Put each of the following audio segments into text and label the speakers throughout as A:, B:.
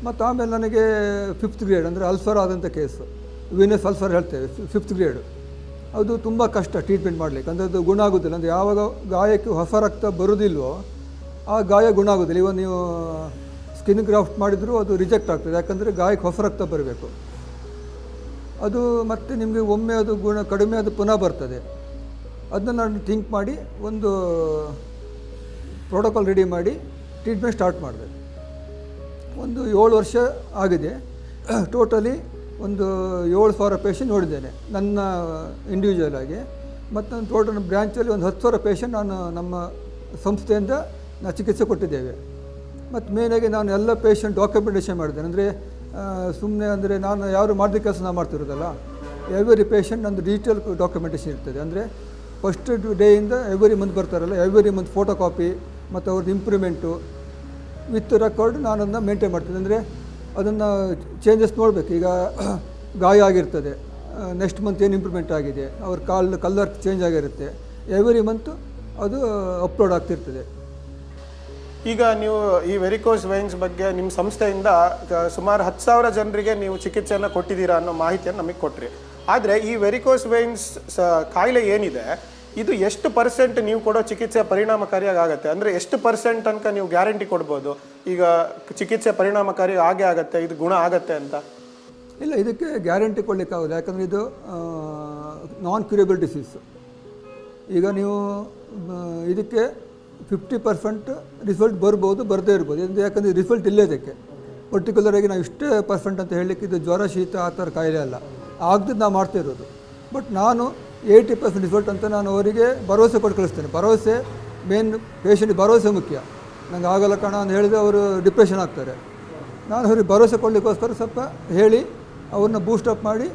A: ಮತ್ತು ಆಮೇಲೆ ನನಗೆ 5th ಗ್ರೇಡ್ ಅಂದರೆ ಅಲ್ಸರ್ ಆದಂಥ ಕೇಸು, ವೀನಸ್ ಅಲ್ಸರ್ ಹೇಳ್ತೇವೆ, 5th ಗ್ರೇಡು. ಅದು ತುಂಬ ಕಷ್ಟ ಟ್ರೀಟ್ಮೆಂಟ್ ಮಾಡಲಿಕ್ಕೆ, ಅಂದರೆ ಅದು ಗುಣ ಆಗೋದಿಲ್ಲ. ಅಂದರೆ ಯಾವಾಗ ಗಾಯಕ್ಕೆ ಹೊಸ ರಕ್ತ ಬರೋದಿಲ್ವೋ ಆ ಗಾಯ ಗುಣ ಆಗೋದಿಲ್ಲ. ಇವಾಗ ನೀವು ಸ್ಕಿನ್ ಗ್ರಾಫ್ಟ್ ಮಾಡಿದರೂ ಅದು ರಿಜೆಕ್ಟ್ ಆಗ್ತದೆ, ಯಾಕಂದರೆ ಗಾಯಕ್ಕೆ ಹೊಸ ರಕ್ತ ಬರಬೇಕು. ಅದು ಮತ್ತು ನಿಮಗೆ ಒಮ್ಮೆ ಅದು ಗುಣ ಕಡಿಮೆ ಅದು ಪುನಃ ಬರ್ತದೆ. ಅದನ್ನು ನಾನು ಥಿಂಕ್ ಮಾಡಿ ಒಂದು ಪ್ರೋಟೋಕಾಲ್ ರೆಡಿ ಮಾಡಿ ಟ್ರೀಟ್ಮೆಂಟ್ ಸ್ಟಾರ್ಟ್ ಮಾಡಿದೆ. ಒಂದು 7 ವರ್ಷ ಆಗಿದೆ. ಟೋಟಲಿ ಒಂದು 7,000 ಪೇಷಂಟ್ ನೋಡಿದ್ದೇನೆ ನನ್ನ ಇಂಡಿವಿಜುವಲ್ ಆಗಿ. ಮತ್ತು ನನ್ನ ಟೋಟಲ್ ಬ್ರ್ಯಾಂಚಲ್ಲಿ ಒಂದು 10,000 ಪೇಷಂಟ್ ನಾನು ನಮ್ಮ ಸಂಸ್ಥೆಯಿಂದ ಚಿಕಿತ್ಸೆ ಕೊಟ್ಟಿದ್ದೇವೆ. ಮತ್ತು ಮೇನಾಗಿ ನಾನು ಎಲ್ಲ ಪೇಷಂಟ್ ಡಾಕ್ಯುಮೆಂಟೇಷನ್ ಮಾಡಿದ್ದೇನೆ. ಅಂದರೆ ಸುಮ್ಮನೆ ಅಂದರೆ ನಾನು ಯಾರು ಮಾಡಿದ ಕೆಲಸ ನಾನು ಮಾಡ್ತಿರೋದಲ್ಲ, ಎವ್ರಿ ಪೇಷಂಟ್ ನಂದು ಡಿಜಿಟಲ್ ಡಾಕ್ಯುಮೆಂಟೇಷನ್ ಇರ್ತದೆ. ಅಂದರೆ ಫಸ್ಟ್ ಡೇಯಿಂದ ಎವ್ರಿ ಮಂತ್ ಬರ್ತಾರಲ್ಲ, ಎವ್ರಿ ಮಂತ್ ಫೋಟೋ ಕಾಪಿ ಮತ್ತು ಅವ್ರದ್ದು ಇಂಪ್ರೂವ್ಮೆಂಟು ವಿತ್ ರೆಕಾರ್ಡ್ ನಾನು ಅದನ್ನು ಮೇಂಟೈನ್ ಮಾಡ್ತೀನಿ. ಅಂದರೆ ಅದನ್ನು ಚೇಂಜಸ್ ನೋಡಬೇಕು. ಈಗ ಗಾಯ ಆಗಿರ್ತದೆ, ನೆಕ್ಸ್ಟ್ ಮಂತ್ ಏನು ಇಂಪ್ರೂವ್ಮೆಂಟ್ ಆಗಿದೆ, ಅವ್ರ ಕಲರ್ ಚೇಂಜ್ ಆಗಿರುತ್ತೆ, ಎವ್ರಿ ಮಂತು ಅದು ಅಪ್ಲೋಡ್ ಆಗ್ತಿರ್ತದೆ.
B: ಈಗ ನೀವು ಈ ವೆರಿಕೋಸ್ ವೈನ್ಸ್ ಬಗ್ಗೆ ನಿಮ್ಮ ಸಂಸ್ಥೆಯಿಂದ ಸುಮಾರು 10,000 ಜನರಿಗೆ ನೀವು ಚಿಕಿತ್ಸೆಯನ್ನು ಕೊಟ್ಟಿದ್ದೀರಾ ಅನ್ನೋ ಮಾಹಿತಿಯನ್ನು ನಮಗೆ ಕೊಟ್ರಿ. ಆದರೆ ಈ ವೆರಿಕೋಸ್ ವೈನ್ಸ್ ಕಾಯಿಲೆ ಏನಿದೆ, ಇದು ಎಷ್ಟು % ನೀವು ಕೊಡೋ ಚಿಕಿತ್ಸೆ ಪರಿಣಾಮಕಾರಿಯಾಗಿ ಆಗುತ್ತೆ? ಅಂದರೆ ಎಷ್ಟು % ತನಕ ನೀವು ಗ್ಯಾರಂಟಿ ಕೊಡ್ಬೋದು ಈಗ ಚಿಕಿತ್ಸೆ ಪರಿಣಾಮಕಾರಿ ಆಗೇ ಆಗುತ್ತೆ, ಇದು ಗುಣ ಆಗತ್ತೆ ಅಂತ?
A: ಇಲ್ಲ, ಇದಕ್ಕೆ ಗ್ಯಾರಂಟಿ ಕೊಡಲಿಕ್ಕಾಗೋದು. ಯಾಕಂದರೆ ಇದು ನಾನ್ ಕ್ಯೂರೇಬಲ್ ಡಿಸೀಸು. ಈಗ ನೀವು ಇದಕ್ಕೆ 50% ರಿಸಲ್ಟ್ ಬರ್ಬೋದು, ಬರದೇ ಇರ್ಬೋದು. ಯಾಕಂದರೆ ರಿಸಲ್ಟ್ ಇಲ್ಲೇ ಇದಕ್ಕೆ ಪರ್ಟಿಕ್ಯುಲರಾಗಿ ನಾವು ಇಷ್ಟೇ % ಅಂತ ಹೇಳಲಿಕ್ಕೆ, ಇದು ಜ್ವರ ಶೀತ ಆ ಥರ ಕಾಯಿಲೆ ಅಲ್ಲ, ಆಗದ್ದು ನಾವು ಮಾಡ್ತಾ ಇರೋದು. ಬಟ್ ನಾನು 80% ರಿಸಲ್ಟ್ ಅಂತ ನಾನು ಅವರಿಗೆ ಭರವಸೆ ಕೊಟ್ಟು ಕಳಿಸ್ತೇನೆ. ಭರವಸೆ ಮೇನ್, ಪೇಷಂಟಿಗೆ ಭರವಸೆ ಮುಖ್ಯ. ನಂಗೆ ಆಗಲ್ಲ ಕಣ ಅಂತ ಹೇಳಿದರೆ ಅವರು ಡಿಪ್ರೆಷನ್ ಆಗ್ತಾರೆ. ನಾನು ಅವ್ರಿಗೆ ಭರವಸೆ ಕೊಡಲಿಕ್ಕೋಸ್ಕರ ಸ್ವಲ್ಪ ಹೇಳಿ ಅವ್ರನ್ನ ಬೂಸ್ಟಪ್ ಮಾಡಿ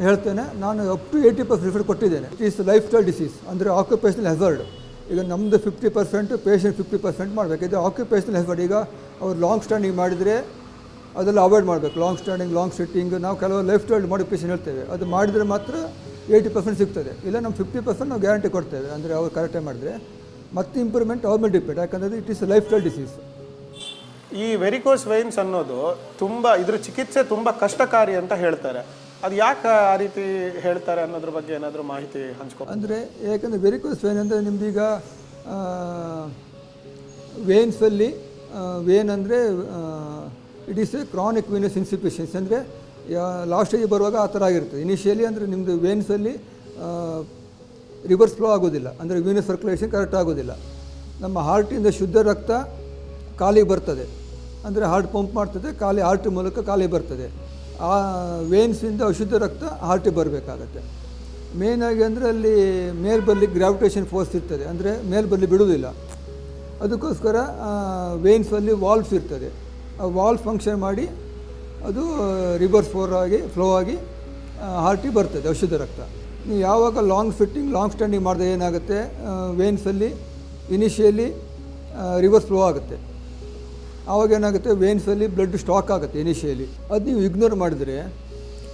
A: ಹೇಳ್ತೇನೆ. ನಾನು ಅಪ್ ಟು 80% ರಿಸಲ್ಟ್ ಕೊಟ್ಟಿದ್ದೇನೆ. It is life style disease, ಅಂದರೆ ಆಕ್ಯುಪೇಷನಲ್ ಹೆಜಾರ್ಡ್. ಈಗ ನಮ್ಮದು 50%, ಪೇಷಂಟ್ 50% ಮಾಡಬೇಕು. ಇದು ಆಕ್ಯುಪೇಷನಲ್ ಹೆಜಾರ್ಡ್. ಈಗ ಅವ್ರು ಲಾಂಗ್ ಸ್ಟ್ಯಾಂಡಿಂಗ್ ಮಾಡಿದರೆ ಅದೆಲ್ಲ ಅವಾಯ್ಡ್ ಮಾಡಬೇಕು. ಲಾಂಗ್ ಸ್ಟ್ಯಾಂಡಿಂಗ್, ಲಾಂಗ್ ಸಿಟ್ಟಿಂಗ್, ನಾವು ಕೆಲವು ಲೈಫ್ ಸ್ಟೈಲ್ ಮಾಡಿಫಿಕೇಷನ್ ಹೇಳ್ತೇವೆ. ಅದು ಮಾಡಿದರೆ ಮಾತ್ರ 80% ಸಿಗ್ತದೆ. ಇಲ್ಲ ನಮ್ಮ 50% ನಾವು ಗ್ಯಾರಂಟಿ ಕೊಡ್ತೇವೆ, ಅಂದರೆ ಅವ್ರು ಕರೆಕ್ಟಾಗಿ ಮಾಡಿದ್ರೆ. ಮತ್ತು ಇಂಪ್ರೂವ್ಮೆಂಟ್ ಅವ್ರ ಮೇಲೆ ಡಿಪೆಂಡ್, ಯಾಕಂದರೆ it is life style disease.
B: ಈ ವೆರಿಕೋಸ್ ವೈನ್ಸ್ ಅನ್ನೋದು ತುಂಬ, ಇದ್ರ ಚಿಕಿತ್ಸೆ ತುಂಬ ಕಷ್ಟಕಾರಿ ಅಂತ ಹೇಳ್ತಾರೆ. ಅದು ಯಾಕೆ ಆ ರೀತಿ ಹೇಳ್ತಾರೆ ಅನ್ನೋದ್ರ ಬಗ್ಗೆ ಏನಾದರೂ ಮಾಹಿತಿ ಹಂಚ್ಕೊ?
A: ಅಂದರೆ ಯಾಕಂದರೆ ವೆರಿಕೋಸ್ ವೇನ್ ಅಂದರೆ ನಿಮ್ಮದೀಗ ವೇನ್ಸಲ್ಲಿ ವೇನ್ ಅಂದರೆ it is a chronic venous insufficiency. ಅಂದರೆ ಲಾಸ್ಟ್ ಸ್ಟೇಜ್ ಬರುವಾಗ ಆ ಥರ ಆಗಿರ್ತದೆ. ಇನಿಷಿಯಲಿ ಅಂದರೆ ನಿಮ್ಮದು ವೇನ್ಸಲ್ಲಿ ರಿವರ್ಸ್ ಫ್ಲೋ ಆಗೋದಿಲ್ಲ, ಅಂದರೆ ವೀನಸ್ ಸರ್ಕ್ಯುಲೇಷನ್ ಕರೆಕ್ಟ್ ಆಗೋದಿಲ್ಲ. ನಮ್ಮ ಹಾರ್ಟಿಂದ ಶುದ್ಧ ರಕ್ತ ಕಾಲಿಗೆ ಬರ್ತದೆ, ಅಂದರೆ ಹಾರ್ಟ್ ಪಂಪ್ ಮಾಡ್ತದೆ, ಹಾರ್ಟ್ ಮೂಲಕ ಕಾಲಿಗೆ ಬರ್ತದೆ. ಆ ವೇನ್ಸಿಂದ ಅಶುದ್ಧ ರಕ್ತ ಹಾರ್ಟಿಗೆ ಬರಬೇಕಾಗತ್ತೆ. ಮೇಯ್ನಾಗಿ ಅಂದರೆ ಅಲ್ಲಿ ಮೇಲೆ ಬರಲಿಕ್ಕೆ ಗ್ರಾವಿಟೇಷನ್ ಫೋರ್ಸ್ ಇರ್ತದೆ, ಅಂದರೆ ಮೇಲೆ ಬರಲಿಕ್ಕೆ ಬಿಡೋದಿಲ್ಲ. ಅದಕ್ಕೋಸ್ಕರ ವೇನ್ಸಲ್ಲಿ ವಾಲ್ವ್ಸ್ ಇರ್ತದೆ. ಆ ವಾಲ್ವ್ ಫಂಕ್ಷನ್ ಮಾಡಿ ಅದು ರಿವರ್ಸ್ ಫ್ಲೋ ಆಗಿ ಹಾರ್ಟಿಗೆ ಬರ್ತದೆ ಅಶುದ್ಧ ರಕ್ತ. ನೀವು ಯಾವಾಗ ಲಾಂಗ್ ಫಿಟ್ಟಿಂಗ್, ಲಾಂಗ್ ಸ್ಟ್ಯಾಂಡಿಂಗ್ ಮಾಡಿದ್ರೆ ಏನಾಗುತ್ತೆ, ವೇನ್ಸಲ್ಲಿ ಇನಿಷಿಯಲಿ ರಿವರ್ಸ್ ಫ್ಲೋ ಆಗುತ್ತೆ. ಆವಾಗ ಏನಾಗುತ್ತೆ, ವೇನ್ಸಲ್ಲಿ ಬ್ಲಡ್ ಸ್ಟಾಕ್ ಆಗುತ್ತೆ ಇನಿಷಿಯಲಿ. ಅದು ನೀವು ಇಗ್ನೋರ್ ಮಾಡಿದರೆ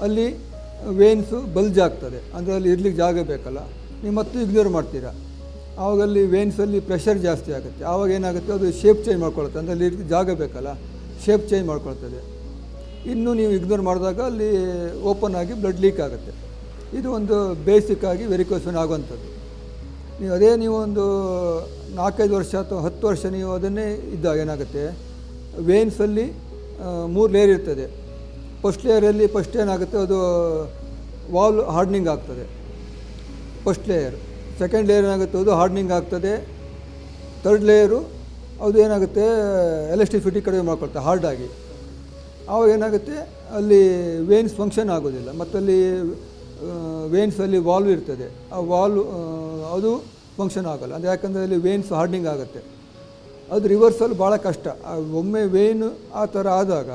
A: ಅಲ್ಲಿ ವೇನ್ಸು ಬಲ್ಜ್ ಆಗ್ತದೆ, ಅಂದರೆ ಅಲ್ಲಿ ಇರ್ಲಿಕ್ಕೆ ಜಾಗ ಬೇಕಲ್ಲ, ನೀವು ಮತ್ತೆ ಇಗ್ನೋರ್ ಮಾಡ್ತೀರಾ. ಆವಾಗ ಅಲ್ಲಿ ವೇನ್ಸಲ್ಲಿ ಪ್ರೆಷರ್ ಜಾಸ್ತಿ ಆಗುತ್ತೆ. ಆವಾಗ ಏನಾಗುತ್ತೆ, ಅದು ಶೇಪ್ ಚೇಂಜ್ ಮಾಡ್ಕೊಳುತ್ತೆ, ಅಂದರೆ ಅಲ್ಲಿ ಇರ್ಲಿಕ್ಕೆ ಜಾಗ ಬೇಕಲ್ಲ, ಶೇಪ್ ಚೇಂಜ್ ಮಾಡ್ಕೊಳ್ತದೆ. ಇನ್ನು ನೀವು ಇಗ್ನೋರ್ ಮಾಡಿದಾಗ ಅಲ್ಲಿ ಓಪನ್ ಆಗಿ ಬ್ಲಡ್ ಲೀಕ್ ಆಗುತ್ತೆ. ಇದು ಒಂದು ಬೇಸಿಕ್ಕಾಗಿ ವೆರಿಕೋಸ್ ವೇನ್ ಆಗುವಂಥದ್ದು. ನೀವು ಒಂದು 4-5 ವರ್ಷ ಅಥವಾ 10 ವರ್ಷ ನೀವು ಅದನ್ನೇ ಇದ್ದಾಗ ಏನಾಗುತ್ತೆ, ವೇನ್ಸಲ್ಲಿ 3 ಲೇಯರ್ ಇರ್ತದೆ. ಫಸ್ಟ್ ಲೇಯರಲ್ಲಿ ಫಸ್ಟ್ ಏನಾಗುತ್ತೆ, ಅದು ವಾಲ್ ಹಾರ್ಡ್ನಿಂಗ್ ಆಗ್ತದೆ, ಫಸ್ಟ್ ಲೇಯರ್. ಸೆಕೆಂಡ್ ಲೇಯರ್ ಏನಾಗುತ್ತೆ, ಅದು ಹಾರ್ಡ್ನಿಂಗ್ ಆಗ್ತದೆ. ಥರ್ಡ್ ಲೇಯರು ಅದು ಏನಾಗುತ್ತೆ, ಎಲೆಕ್ಟ್ರಿಸಿಟಿ ಕಡಿಮೆ ಮಾಡ್ಕೊಳ್ತಾರೆ ಹಾರ್ಡಾಗಿ. ಆವಾಗ ಏನಾಗುತ್ತೆ, ಅಲ್ಲಿ ವೇನ್ಸ್ ಫಂಕ್ಷನ್ ಆಗೋದಿಲ್ಲ. ಮತ್ತು ಅಲ್ಲಿ ವೇನ್ಸಲ್ಲಿ ವಾಲ್ವ್ ಇರ್ತದೆ, ಆ ವಾಲ್ವ್ ಅದು ಫಂಕ್ಷನ್ ಆಗೋಲ್ಲ. ಅದು ಯಾಕಂದರೆ ಅಲ್ಲಿ ವೇನ್ಸ್ ಹಾರ್ಡ್ನಿಂಗ್ ಆಗುತ್ತೆ. ಅದು ರಿವರ್ಸಲ್ಲಿ ಭಾಳ ಕಷ್ಟ. ಒಮ್ಮೆ ವೇನು ಆ ಥರ ಆದಾಗ